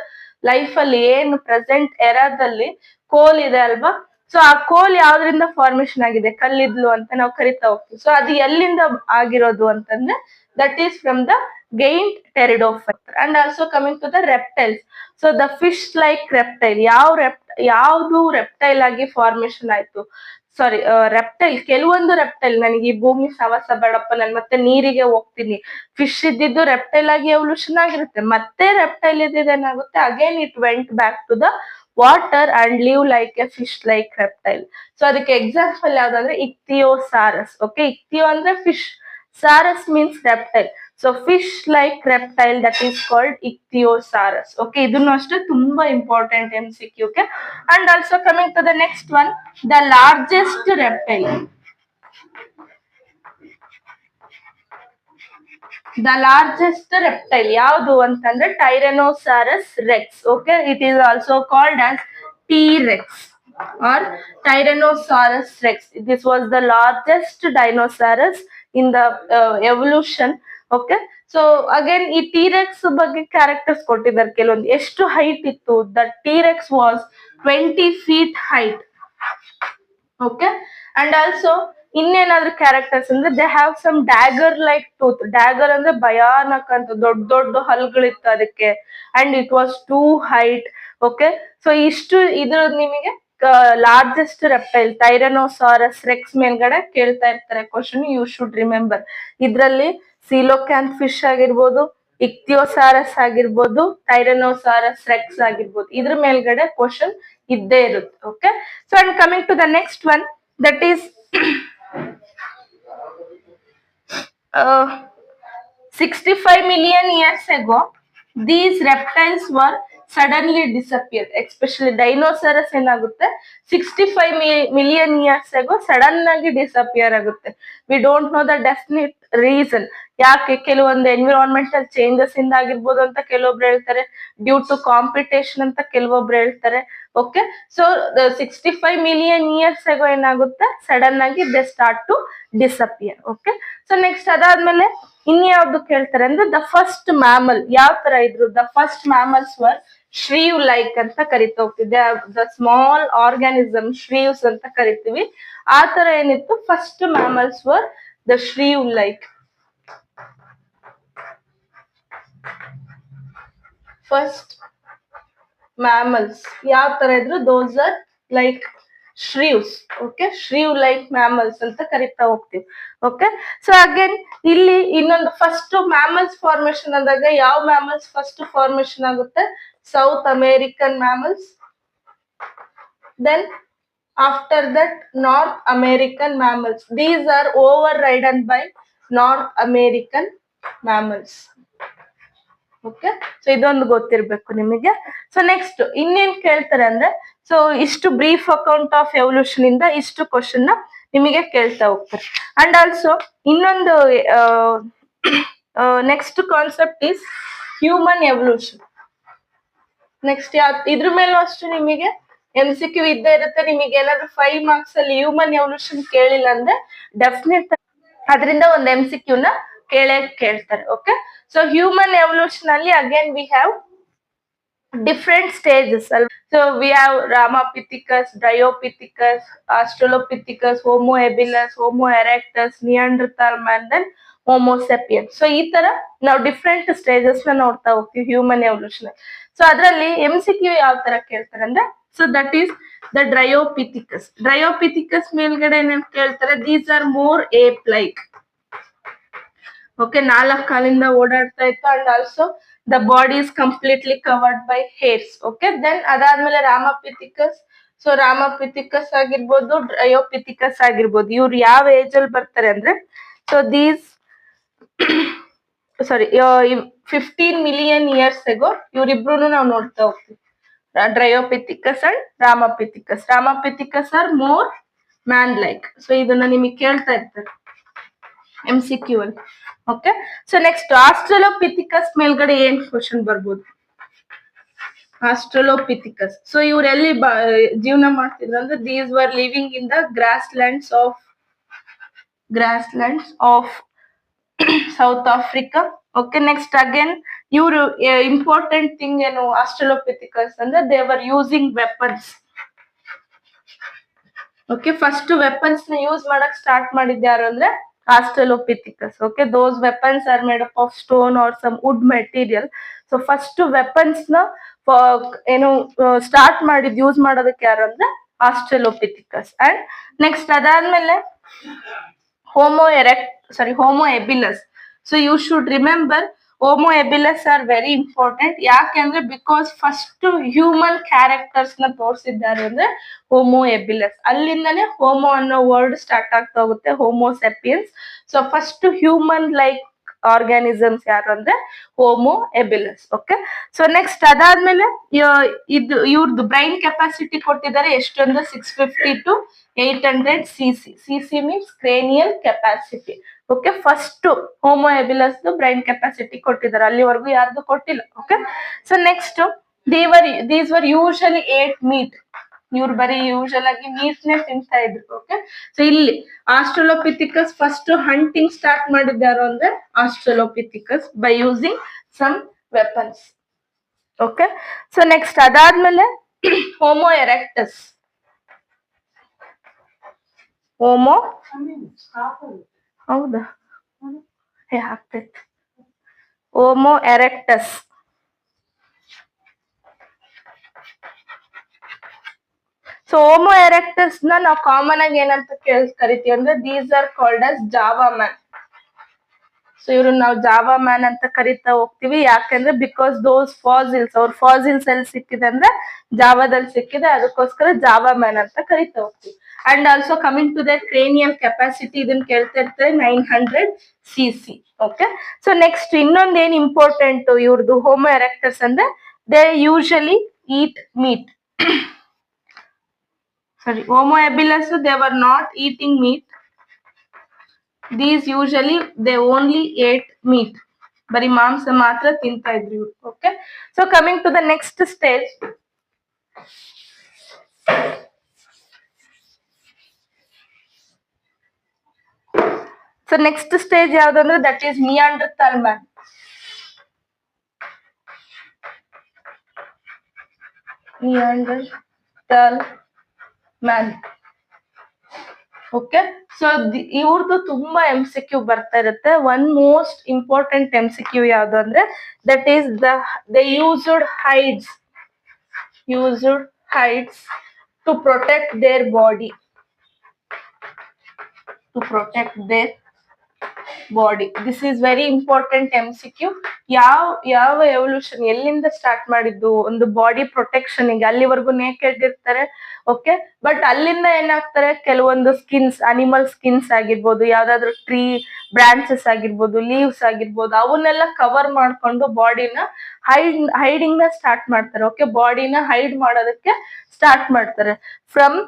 ಲೈಫ್ ಅಲ್ಲಿ ಏನು ಪ್ರೆಸೆಂಟ್ ಎರಾದಲ್ಲಿ ಕೋಲ್ ಇದೆ ಅಲ್ವಾ, ಸೊ ಆ ಕೋಲ್ ಯಾವ್ದ್ರಿಂದ ಫಾರ್ಮೇಶನ್ ಆಗಿದೆ, ಕಲ್ಲಿದ್ಲು ಅಂತ ನಾವು ಕರಿತಾ ಹೋಗ್ತೀವಿ. ಸೊ ಅದು ಎಲ್ಲಿಂದ ಆಗಿರೋದು ಅಂತಂದ್ರೆ, that is from the giant pteridophyte. And also coming to the reptiles. So the fish like reptile, ಯಾವ್ದು ರೆಪ್ಟೈಲ್ ಆಗಿ ಫಾರ್ಮೇಶನ್ ಆಯ್ತು, ಸಾರಿ ರೆಪ್ಟೈಲ್, ಕೆಲವೊಂದು ರೆಪ್ಟೈಲ್, ನನಗೆ ಈ ಭೂಮಿ ಸವಾಸ ಬೇಡಪ್ಪ, ನಾನು ಮತ್ತೆ ನೀರಿಗೆ ಹೋಗ್ತೀನಿ, ಫಿಶ್ ಇದ್ದಿದ್ದು ರೆಪ್ಟೈಲ್ ಆಗಿ ಎವಲ್ಯೂಷನ್ ಆಗಿರುತ್ತೆ, ಮತ್ತೆ ರೆಪ್ಟೈಲ್ ಇದ್ದೇನಾಗುತ್ತೆ, again it went back to the water and live like a fish like reptile. So ಅದಕ್ಕೆ ಎಕ್ಸಾಂಪಲ್ ಯಾವ್ದಂದ್ರೆ ಇಕ್ತಿಯೋಸಾರಸ್. ಓಕೆ, ಇಕ್ತಿಯೋ ಅಂದ್ರೆ fish, saurus means reptile. So fish like reptile that is called ichthyosaurus. Okay, ಇದನ್ನು ಅಷ್ಟೇ ತುಂಬಾ important MCQ. Okay, and also coming to the next one, the largest reptile. The largest reptile ಯಾವುದು ಅಂತಂದ್ರೆ tyrannosaurus rex. Okay, it is also called as T-Rex or Tyrannosaurus rex. This was the largest dinosaurus in the evolution. Okay, so again ಈ T-Rex ಬಗ್ಗೆ characters ಕೊಟ್ಟಿದ್ದಾರೆ ಕೆಲವೊಂದು. ಎಷ್ಟು height ಇತ್ತು, the T-Rex was 20 feet height. Okay, and also ಇನ್ನೇನಾದ್ರೂ characters ಅಂದ್ರೆ, they have some dagger like tooth. Dagger ಅಂದ್ರೆ ಭಯಾನಕ ಅಂತ, ದೊಡ್ಡ ದೊಡ್ಡ ಹಲ್ಗಳಿತ್ತು ಅದಕ್ಕೆ, and it was too height. Okay, so ಇಷ್ಟು ಇದು ನಿಮಗೆ ಲಾರ್ಜೆಸ್ಟ್ ರೆಪ್ಟೈಲ್ ಟೈರನೋಸಾರಸ್ ರೆಕ್ಸ್ ಮೇಲ್ಗಡೆ ಕೇಳ್ತಾ ಇರ್ತಾರೆ ಕ್ವಶನ್, ಯು ಶುಡ್ ರಿಮೆಂಬರ್. ಇದ್ರಲ್ಲಿ ಸೀಲೋಕ್ಯಾಂತ್ ಫಿಶ್ ಆಗಿರ್ಬೋದು, ಇಕ್ತಿಯೋಸಾರಸ್ ಆಗಿರ್ಬೋದು, ಟೈರನೋಸಾರಸ್ ರೆಕ್ಸ್ ಆಗಿರ್ಬೋದು, ಇದ್ರ ಮೇಲ್ಗಡೆ ಕ್ವಶನ್ ಇದ್ದೇ ಇರುತ್ತೆ. Okay, so and coming to the next one, that is 65 million years ago these reptiles were suddenly disappear. Especially dinosaurs ಏನಾಗುತ್ತೆ 65 ಮಿಲಿಯನ್ ಇಯರ್ಸ್ ಆಗೋ ಸಡನ್ ಆಗಿ ಡಿಸಪಿಯರ್ ಆಗುತ್ತೆ. We don't know the definite reason. ಯಾಕೆ? ಕೆಲವೊಂದು environmental changes ಇಂದ ಆಗಿರ್ಬೋದು ಅಂತ ಕೆಲವೊಬ್ರು ಹೇಳ್ತಾರೆ, ಡ್ಯೂ ಟು ಕಾಂಪಿಟೇಷನ್ ಅಂತ ಕೆಲವೊಬ್ರು ಹೇಳ್ತಾರೆ. ಓಕೆ, ಸೊ 65 ಮಿಲಿಯನ್ ಇಯರ್ಸ್ ಆಗೋ ಏನಾಗುತ್ತೆ ಸಡನ್ ಆಗಿ they start to disappear. Okay, so next ಅದಾದ್ಮೇಲೆ ಇನ್ಯಾವ್ದು ಕೇಳ್ತಾರೆ ಅಂದ್ರೆ ದ ಫಸ್ಟ್ ಮ್ಯಾಮಲ್ ಯಾವ ತರ ಇದ್ರು? The first mammals were shrew like ಅಂತ ಕರಿತಾ ಹೋಗ್ತಿದ್ದೆ. ದ ಸ್ಮಾಲ್ ಆರ್ಗ್ಯಾನಿಸಮ್ ಶ್ರೀವ್ಸ್ ಅಂತ ಕರಿತೀವಿ. ಆ ತರ ಏನಿತ್ತು, first mammals were the shrew like. First mammals ಯಾವ ತರ ಇದ್ರು? Those are like shrews. Okay, shrew like mammals ಅಂತ ಕರಿತಾ ಹೋಗ್ತೀವಿ. ಓಕೆ, ಸೊ ಅಗೇನ್ ಇಲ್ಲಿ ಇನ್ನೊಂದು ಫಸ್ಟ್ ಮ್ಯಾಮಲ್ಸ್ ಫಾರ್ಮೇಶನ್ ಅಂದಾಗ ಯಾವ ಮ್ಯಾಮಲ್ಸ್ ಫಸ್ಟ್ ಫಾರ್ಮೇಶನ್ ಆಗುತ್ತೆ? South American mammals. Then after that North American mammals. These are over ridden by North American mammals. Okay, so ಇದೊಂದು ಗೊತ್ತಿರ್ಬೇಕು ನಿಮಗೆ. ಸೊ ನೆಕ್ಸ್ಟ್ ಇನ್ನೇನ್ ಕೇಳ್ತಾರೆ ಅಂದ್ರೆ, ಸೊ ಇಷ್ಟು ಬ್ರೀಫ್ ಅಕೌಂಟ್ ಆಫ್ ಎವಲ್ಯೂಷನ್ ಇಂದ ಇಷ್ಟು ಕ್ವಶನ್ ನ ನಿಮಗೆ ಕೇಳ್ತಾ ಹೋಗ್ತಾರೆ. ಅಂಡ್ ಆಲ್ಸೋ ಇನ್ನೊಂದು next concept is human evolution. Next ಇದ್ರ ಮೇಲೂ ಅಷ್ಟು ನಿಮಗೆ MCQ ಇದ್ದೇ ಇರುತ್ತೆ. ನಿಮಗೆ ಏನಾದ್ರು 5 ಮಾರ್ಕ್ಸ್ ಅಲ್ಲಿ ಹ್ಯೂಮನ್ ಎವಲ್ಯೂಷನ್ ಕೇಳಿಲ್ಲ ಅಂದ್ರೆ ಡೆಫಿನೆಟ್ ಅದರಿಂದ ಒಂದು MCQ ನ ಕೇಳ್ತಾರೆ. ಓಕೆ, ಸೊ ಹ್ಯೂಮನ್ ಎವಲ್ಯೂಷನ್ ಅಲ್ಲಿ again we have different stages. So we have Ramapithecus, Dryopithecus, Australopithecus, Homo habilis, Homo erectus, Neanderthal man, then Homo sapiens. So ಈ ತರ ನಾವು ಡಿಫ್ರೆಂಟ್ ಸ್ಟೇಜಸ್ ನ ನೋಡ್ತಾ ಹೋಗ್ತೀವಿ ಹ್ಯೂಮನ್ ಎವಲ್ಯೂಷನ್. ಸೊ ಅದರಲ್ಲಿ MCQ ಯಾವ ತರ ಕೇಳ್ತಾರೆ ಅಂದ್ರೆ, so that is the Dryopithecus. Dryopithecus ಮೇಲ್ಗಡೆ ಏನೇನ್ ಕೇಳ್ತಾರೆ? These are more ape like. Okay, 4 ಕಾಲಿಂದ ಓಡಾಡ್ತಾ ಇತ್ತು. And also the body is completely covered by hairs. Okay, then ಅದಾದ್ಮೇಲೆ ರಾಮಪಿಥಿಕಸ್. ಸೊ ರಾಮಪಿಥಿಕಸ್ ಆಗಿರ್ಬೋದು, ಡ್ರಯೋಪಿಥಿಕಸ್ ಆಗಿರ್ಬೋದು, ಇವ್ರು ಯಾವ ಏಜ್ ಅಲ್ಲಿ ಬರ್ತಾರೆ ಅಂದ್ರೆ, so these 15 million years ago ಇವ್ರಿಬ್ರು ನಾವು ನೋಡ್ತಾ ಹೋಗ್ತೀವಿ. Dryopithecus and ramapithecus. Ramapithecus are more man like. So ಇದನ್ನ ನಿಮಗೆ ಕೇಳ್ತಾ ಇರ್ತಾರೆ MCQ ಅಲ್ಲಿ. ಓಕೆ, ಸೊ ನೆಕ್ಸ್ಟ್ ಆಸ್ಟ್ರಲೋಪಿಥಿಕಸ್ ಮೇಲ್ಗಡೆ ಏನ್ ಕ್ವಶನ್ ಬರ್ಬೋದು? ಆಸ್ಟ್ರಲೋಪಿಥಿಕಸ್. ಸೊ ಇವ್ರು ಎಲ್ಲಿ ಜೀವನ ಮಾಡ್ತಿದ್ರು ಅಂದ್ರೆ, these were living in the grass lands of South Africa. Okay, next again ಇವರು ಇಂಪಾರ್ಟೆಂಟ್ ಥಿಂಗ್ ಏನು ಆಸ್ಟ್ರಲೋಪಿಥಿಕಸ್ ಅಂದ್ರೆ, they were using weapons. Okay, first weapons ನ ಯೂಸ್ ಮಾಡಕ್ ಸ್ಟಾರ್ಟ್ ಮಾಡಿದ್ದ ಯಾರು ಅಂದ್ರೆ Australopithecus. Okay, those weapons are made up of stone or some wood material. So first weapons ನ ಏನು ಸ್ಟಾರ್ಟ್ ಮಾಡಿದ್ ಯೂಸ್ ಮಾಡೋದಕ್ಕೆ ಯಾರು ಅಂದ್ರೆ Australopithecus. ಅಂಡ್ ನೆಕ್ಸ್ಟ್ ಅದಾದ್ಮೇಲೆ Homo habilis. So you should remember Homo habilis are very important. ಯಾಕೆಂದ್ರೆ because first human characters ನ ತೋರಿಸಿದ್ದಾರೆ ಅಂದ್ರೆ ಹೋಮೋ ಎಬಿಲಸ್. ಅಲ್ಲಿಂದಾನೆ ಹೋಮೋ ಅನ್ನೋ ವರ್ಡ್ ಸ್ಟಾರ್ಟ್ ಆಗ್ತಾ ಹೋಗುತ್ತೆ, homo sapiens. So first human like organisms ಯಾರು ಅಂದ್ರೆ homo habilis. Okay, so next ಅದಾದ್ಮೇಲೆ ಇವ್ರದ್ದು ಬ್ರೈನ್ ಕೆಪಾಸಿಟಿ ಕೊಟ್ಟಿದ್ದಾರೆ ಎಷ್ಟು ಅಂದ್ರೆ 650 to 800 cc. cc means cranial capacity. Okay, first homo habilis brain capacity ಕೊಟ್ಟಿದ್ದಾರೆ, ಅಲ್ಲಿವರೆಗೂ ಯಾರ್ದು ಕೊಟ್ಟಿಲ್ಲ. ಓಕೆ, so next these were usually ate meat. ಇವ್ರು ಬರೀ ಯೂಶಲ್ ಆಗಿ ಮೀಟ್ ನೇ ತಿಂತಾ ಇದ್ರು. ಓಕೆ, ಸೊ ಇಲ್ಲಿ ಆಸ್ಟ್ರಲೋಪಿಥಿಕಸ್ ಫಸ್ಟ್ ಹಂಟಿಂಗ್ ಸ್ಟಾರ್ಟ್ ಮಾಡಿದ್ದಾರು ಅಂದ್ರೆ australopithecus by using some weapons. Okay, so next ಅದಾದ್ಮೇಲೆ ಹೋಮೋ ಎರೆಕ್ಟಸ್. ಹೋಮೋ ಹೌದಾ ಆಗ್ತೈತಿ. Homo erectus. So homo erectus ನ ನಾವು ಕಾಮನ್ ಆಗಿ ಏನಂತ ಕರಿತೀವಿ ಅಂದ್ರೆ, these are called as Java man. So ಇವ್ರು ನಾವು ಜಾವಾ ಮ್ಯಾನ್ ಅಂತ ಕರಿತಾ ಹೋಗ್ತೀವಿ. ಯಾಕಂದ್ರೆ ಬಿಕಾಸ್ ದೋಸ್ ಫಾಸಿಲ್ಸ್, ಅವ್ರ ಫಾಸಿಲ್ಸ್ ಎಲ್ಲಿ ಸಿಕ್ಕಿದೆ ಅಂದ್ರೆ ಜಾವಾದಲ್ಲಿ ಸಿಕ್ಕಿದೆ, ಅದಕ್ಕೋಸ್ಕರ ಜಾವಾ ಮ್ಯಾನ್ ಅಂತ ಕರಿತಾ ಹೋಗ್ತೀವಿ. And also coming to that cranial capacity, ಇದನ್ನ ಕೇಳ್ತಾ ಇರ್ತಾರೆ 900 cc. ಓಕೆ, ಸೊ ನೆಕ್ಸ್ಟ್ ಇನ್ನೊಂದ್ ಏನ್ ಇಂಪಾರ್ಟೆಂಟ್ ಇವ್ರದ್ದು ಹೋಮೋ ಎರೆಕ್ಟಸ್ ಅಂದ್ರೆ, they usually eat meat. Sorry, Homo habilis, they were not eating meat. These usually they only ate meat. ಬರೀ ಮಾಂಸ ಮಾತ್ರ ತಿಂತಾ ಇದ್ರು. Okay, so coming to the next stage. So next stage ಯಾವ್ದು ಅಂದ್ರೆ that is Neanderthal man. Neanderthal man. Okay, so ಇವ್ರದ್ದು ತುಂಬಾ MCQ ಬರ್ತಾ ಇರುತ್ತೆ. ಒನ್ ಮೋಸ್ಟ್ ಇಂಪಾರ್ಟೆಂಟ್ MCQ ಯಾವ್ದು ಅಂದ್ರೆ that is the used hides to protect their body. This is very important MCQ. ಯಾವ evolution ಎಲ್ಲಿಂದ ಸ್ಟಾರ್ಟ್ ಮಾಡಿದ್ದು ಒಂದು ಬಾಡಿ ಪ್ರೊಟೆಕ್ಷನ್ ಗೆ, ಅಲ್ಲಿವರೆಗೂ ನೇಕೆಡ್ ಇರ್ತಾರೆ. ಓಕೆ, ಬಟ್ ಅಲ್ಲಿಂದ ಏನಾಗ್ತಾರೆ, ಕೆಲವೊಂದು ಸ್ಕಿನ್ಸ್, ಅನಿಮಲ್ ಸ್ಕಿನ್ಸ್ ಆಗಿರ್ಬೋದು, ಯಾವ್ದಾದ್ರು ಟ್ರೀ ಬ್ರಾಂಚಸ್ ಆಗಿರ್ಬೋದು, ಲೀವ್ಸ್ ಆಗಿರ್ಬೋದು, ಅವನ್ನೆಲ್ಲ ಕವರ್ ಮಾಡ್ಕೊಂಡು ಬಾಡಿನ ಹೈಡಿಂಗ್ ನ ಸ್ಟಾರ್ಟ್ ಮಾಡ್ತಾರೆ. ಓಕೆ, ಬಾಡಿನ ಹೈಡ್ ಮಾಡೋದಕ್ಕೆ ಸ್ಟಾರ್ಟ್ ಮಾಡ್ತಾರೆ from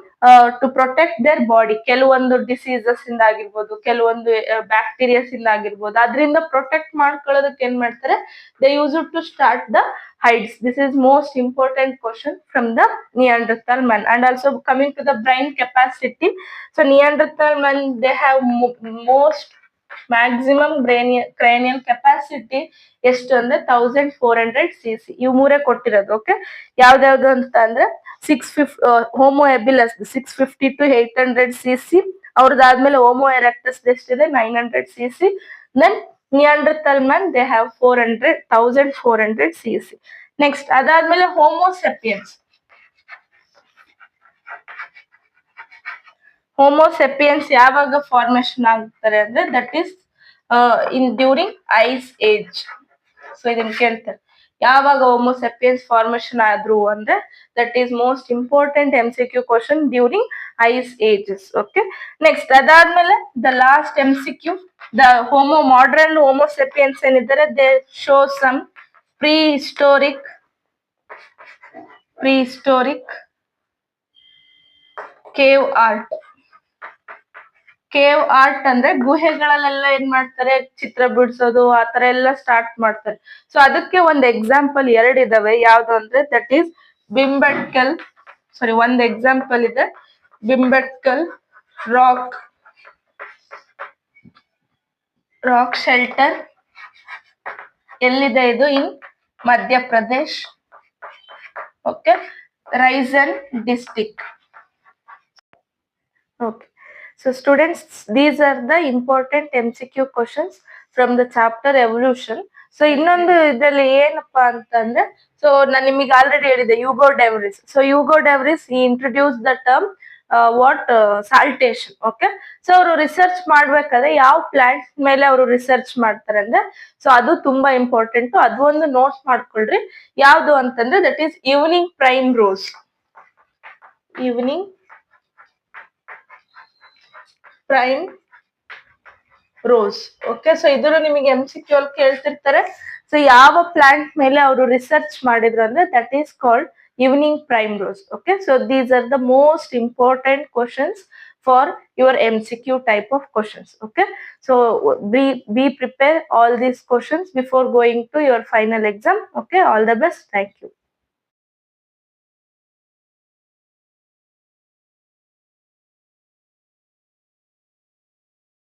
to protect their body. ಕೆಲವೊಂದು ಡಿಸೀಸಸ್ ಇಂದ ಆಗಿರ್ಬೋದು, ಕೆಲವೊಂದು ಬ್ಯಾಕ್ಟೀರಿಯಾಸ್ ಇಂದ ಆಗಿರ್ಬೋದು, ಅದರಿಂದ ಪ್ರೊಟೆಕ್ಟ್ ಮಾಡ್ಕೊಳ್ಳೋದಕ್ಕೆ ಏನ್ ಮಾಡ್ತಾರೆ, they use it to start the hides. This is most important question from the Neanderthal man. And also coming to the brain capacity, so Neanderthal man, they have most maximum cranial capacity ಎಷ್ಟು ಅಂದ್ರೆ 1400 cc. ಇವು ಮೂರೇ ಕೊಟ್ಟಿರೋದು. Okay, ಯಾವ್ದಾವ್ದು ಅಂತ ಅಂದ್ರೆ 650 homo habilis 650 to 800 cc. ಅವ್ರದ್ದಾದ್ಮೇಲೆ homo erectus ಎಷ್ಟಿದೆ 900 cc. Then Neanderthal man, they have 1400 cc. Next ಅದಾದ್ಮೇಲೆ ಹೋಮೋಸೆಪಿಯನ್ಸ್. ಯಾವಾಗ ಫಾರ್ಮೇಶನ್ ಆಗ್ತಾರೆ ಅಂದ್ರೆ that is during ice age. So ಇದನ್ನ ಕೇಳ್ತಾರೆ, ಯಾವಾಗ ಹೋಮೋಸೆಪಿಯನ್ಸ್ ಫಾರ್ಮೇಶನ್ ಆದ್ರು ಅಂದ್ರೆ that is most important MCQ question during ice ages. Okay, next ಅದಾದ್ಮೇಲೆ the last MCQ, the modern homo sapiens ಏನಿದ್ದಾರೆ, they show some prehistoric cave art ಅಂದ್ರೆ ಗುಹೆಗಳಲ್ಲೆಲ್ಲ ಏನ್ ಮಾಡ್ತಾರೆ, ಚಿತ್ರ ಬಿಡಿಸೋದು ಆತರ ಎಲ್ಲ ಸ್ಟಾರ್ಟ್ ಮಾಡ್ತಾರೆ. ಸೊ ಅದಕ್ಕೆ ಒಂದು ಎಕ್ಸಾಂಪಲ್ ಇದಾವೆ. ಯಾವ್ದು ಅಂದ್ರೆ ದಟ್ ಈಸ್ ಬಿಂಬೆಟ್ಕಲ್. ಒಂದು ಎಕ್ಸಾಂಪಲ್ ಇದೆ, ಬಿಂಬೆಟ್ಕಲ್ ರಾಕ್ ಶೆಲ್ಟರ್. ಎಲ್ಲಿದೆ ಇದು? ಇನ್ Madhya Pradesh. Okay, resin district. Okay, so students, these are the important MCQ questions from the chapter evolution. So ಇನ್ನೊಂದು ಇದರಲ್ಲಿ ಏನಪ್ಪಾ ಅಂತಂದ್ರೆ, ಸೊ ನಾನು ನಿಮಗೆ ಆಲ್ರೆಡಿ ಹೇಳಿದೆ ಯೂಗೋ ಡೆವ್ರಿಸ್. ಸೊ ಯೂಗೋ ಡೆವ್ರಿಸ್ ಈ introduce the term ಸಾಲ್ಟೇಷನ್. Okay, so ಅವರು ರಿಸರ್ಚ್ ಮಾಡ್ಬೇಕಾದ್ರೆ ಯಾವ ಪ್ಲಾಂಟ್ ಮೇಲೆ ಅವರು ರಿಸರ್ಚ್ ಮಾಡ್ತಾರೆ ಅಂದ್ರೆ, ಸೊ ಅದು ತುಂಬಾ ಇಂಪಾರ್ಟೆಂಟ್. ಅದು ಒಂದು ನೋಟ್ಸ್ ಮಾಡ್ಕೊಳ್ರಿ. ಯಾವ್ದು ಅಂತಂದ್ರೆ that is evening prime rose. Okay, so ಇದನ್ನು ನಿಮಗೆ MCQ ಅಲ್ಲಿ ಕೇಳ್ತಿರ್ತಾರೆ. ಸೊ ಯಾವ ಪ್ಲಾಂಟ್ ಮೇಲೆ ಅವರು ರಿಸರ್ಚ್ ಮಾಡಿದ್ರು ಅಂದ್ರೆ that is called evening prime rose. Okay, so these are the most important questions for your MCQ type of questions. Okay, so be prepare all these questions before going to your final exam. Okay, all the best. Thank you.